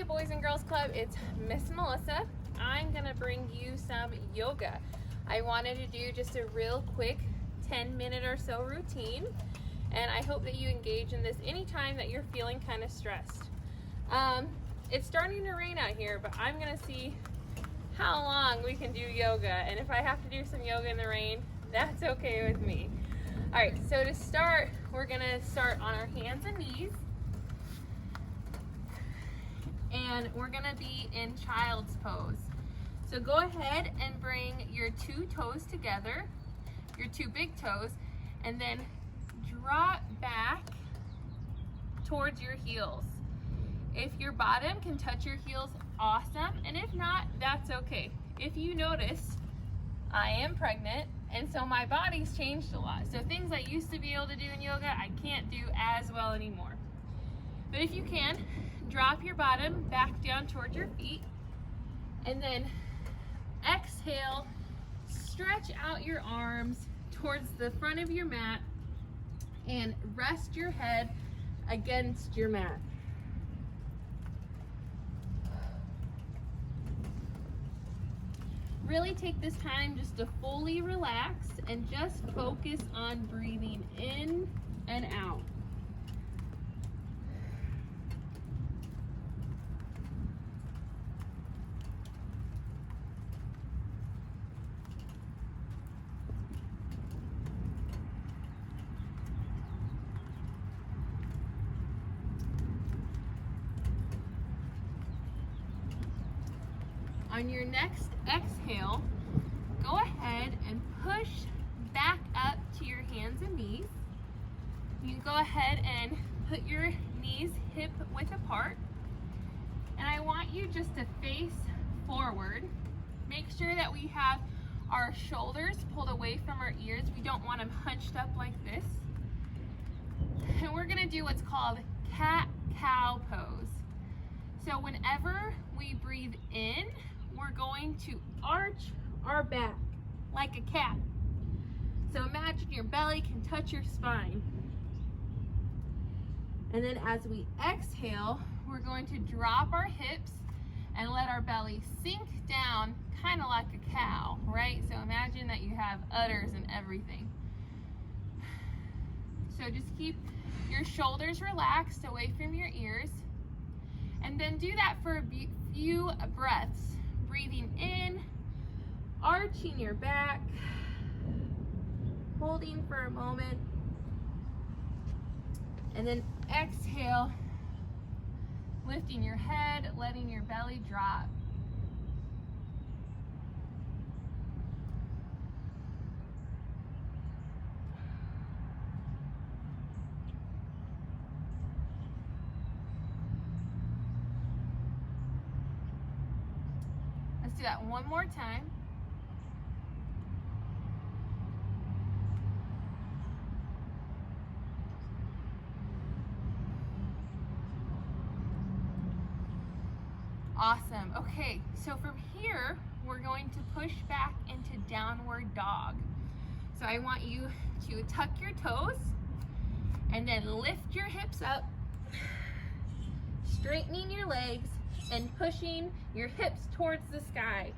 Boys and Girls Club, it's Miss Melissa. I'm gonna bring you some yoga. I wanted to do just a real quick 10-minute or so routine, and I hope that you engage in this anytime that you're feeling kind of stressed. It's starting to rain out here, but I'm gonna see how long we can do yoga, and if I have to do some yoga in the rain, that's okay with me. All right, so to start, we're gonna start on our hands and knees. And we're gonna be in child's pose. So go ahead and bring your two toes together, your two big toes, and then drop back towards your heels. If your bottom can touch your heels, awesome. And if not, that's okay. If you notice, I am pregnant, and so my body's changed a lot. So things I used to be able to do in yoga, I can't do as well anymore. But if you can, drop your bottom back down towards your feet, and then exhale, stretch out your arms towards the front of your mat and rest your head against your mat. Really take this time just to fully relax and just focus on breathing in and out. On your next exhale, go ahead and push back up to your hands and knees. You can go ahead and put your knees hip width apart. And I want you just to face forward. Make sure that we have our shoulders pulled away from our ears. We don't want them hunched up like this. And we're gonna do what's called cat-cow pose. So whenever we breathe in, we're going to arch our back like a cat. So imagine your belly can touch your spine. And then as we exhale, we're going to drop our hips and let our belly sink down, kind of like a cow, right? So imagine that you have udders and everything. So just keep your shoulders relaxed away from your ears. And then do that for a few breaths. Breathing in, arching your back, holding for a moment, and then exhale, lifting your head, letting your belly drop. Let's do that one more time. Awesome. Okay, so from here, we're going to push back into downward dog. So I want you to tuck your toes and then lift your hips up, straightening your legs and pushing your hips towards the sky.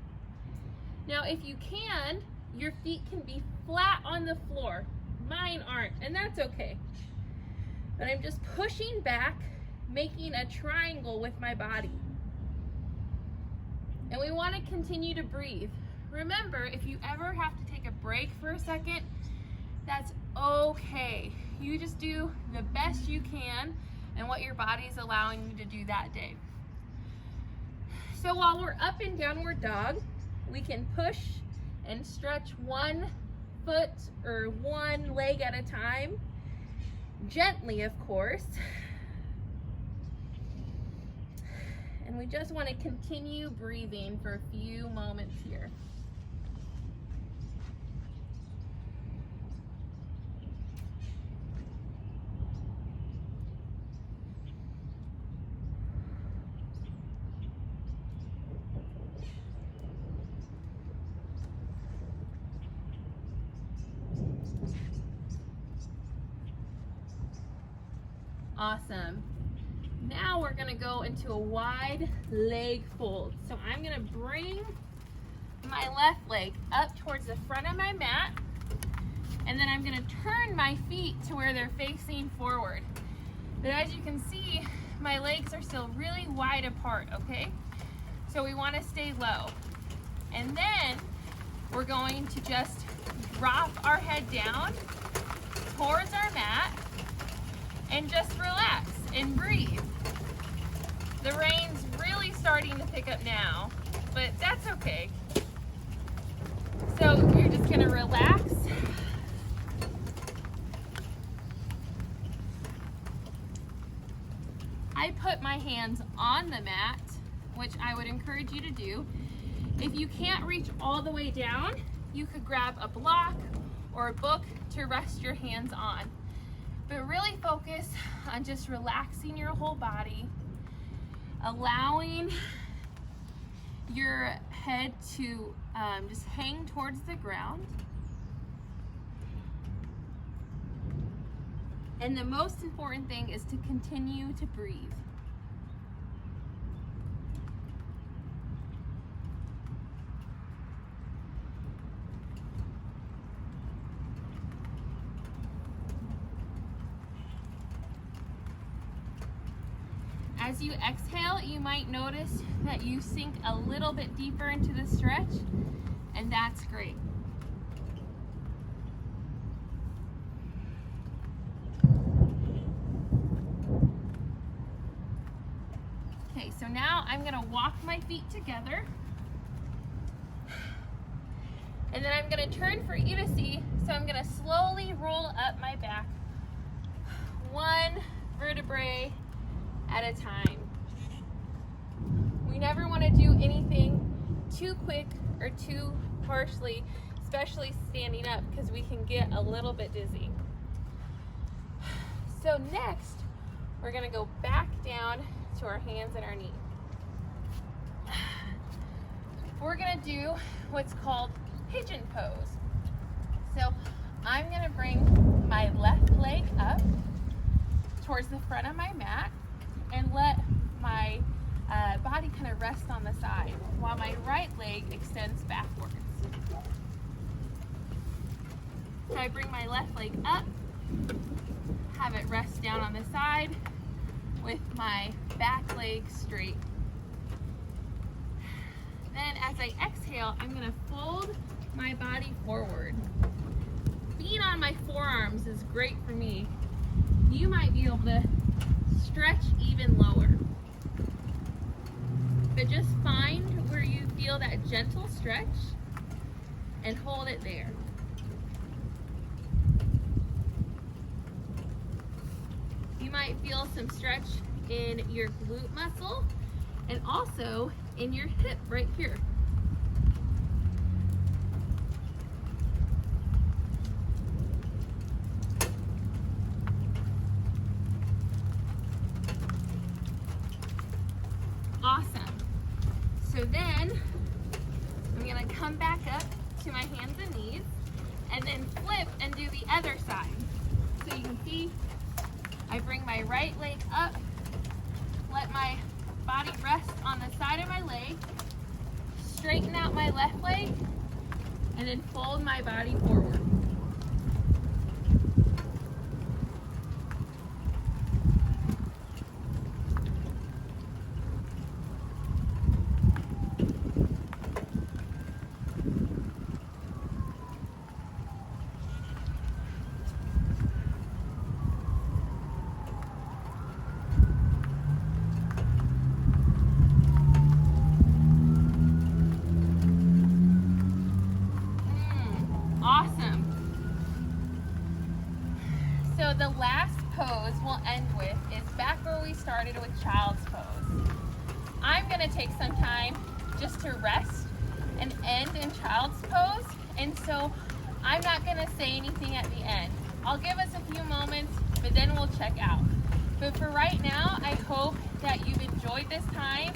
Now, if you can, your feet can be flat on the floor. Mine aren't, and that's okay. But I'm just pushing back, making a triangle with my body. And we want to continue to breathe. Remember, if you ever have to take a break for a second, that's okay. You just do the best you can and what your body's allowing you to do that day. So while we're up in downward dog, we can push and stretch one foot or one leg at a time, gently, of course. And we just want to continue breathing for a few moments here. Awesome. Now we're gonna go into a wide leg fold. So I'm gonna bring my left leg up towards the front of my mat, and then I'm gonna turn my feet to where they're facing forward. But as you can see, my legs are still really wide apart, okay? So we wanna stay low. And then we're going to just drop our head down towards our mat and just relax and breathe. The rain's really starting to pick up now, but that's okay. So you're just gonna relax. I put my hands on the mat, which I would encourage you to do. If you can't reach all the way down, you could grab a block or a book to rest your hands on. But really focus on just relaxing your whole body, allowing your head to just hang towards the ground. And the most important thing is to continue to breathe. As you exhale, you might notice that you sink a little bit deeper into the stretch, and that's great. Okay, so now I'm gonna walk my feet together, and then I'm gonna turn for you to see, so I'm gonna slowly roll up my back, one vertebrae at a time. We never want to do anything too quick or too harshly, especially standing up, because we can get a little bit dizzy. So next, we're going to go back down to our hands and our knees. We're going to do what's called pigeon pose. So I'm going to bring my left leg up towards the front of my mat and let my body kind of rest on the side while my right leg extends backwards. So I bring my left leg up, have it rest down on the side with my back leg straight. Then as I exhale, I'm going to fold my body forward. Being on my forearms is great for me. You might be able to stretch even lower. But just find where you feel that gentle stretch and hold it there. You might feel some stretch in your glute muscle and also in your hip right here. Awesome. So then I'm going to come back up to my hands and knees and then flip and do the other side. So you can see I bring my right leg up, let my body rest on the side of my leg, straighten out my left leg, and then fold my body forward. Awesome. So the last pose we'll end with is back where we started with child's pose. I'm going to take some time just to rest and end in child's pose, and so I'm not going to say anything at the end. I'll give us a few moments, but then we'll check out. But for right now, I hope that you've enjoyed this time.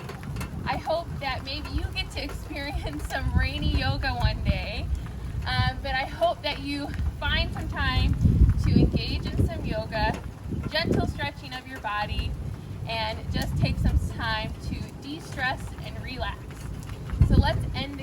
I hope that maybe you get to experience some rainy yoga one day. But I hope that you find some time to engage in some yoga, gentle stretching of your body, and just take some time to de-stress and relax. So let's end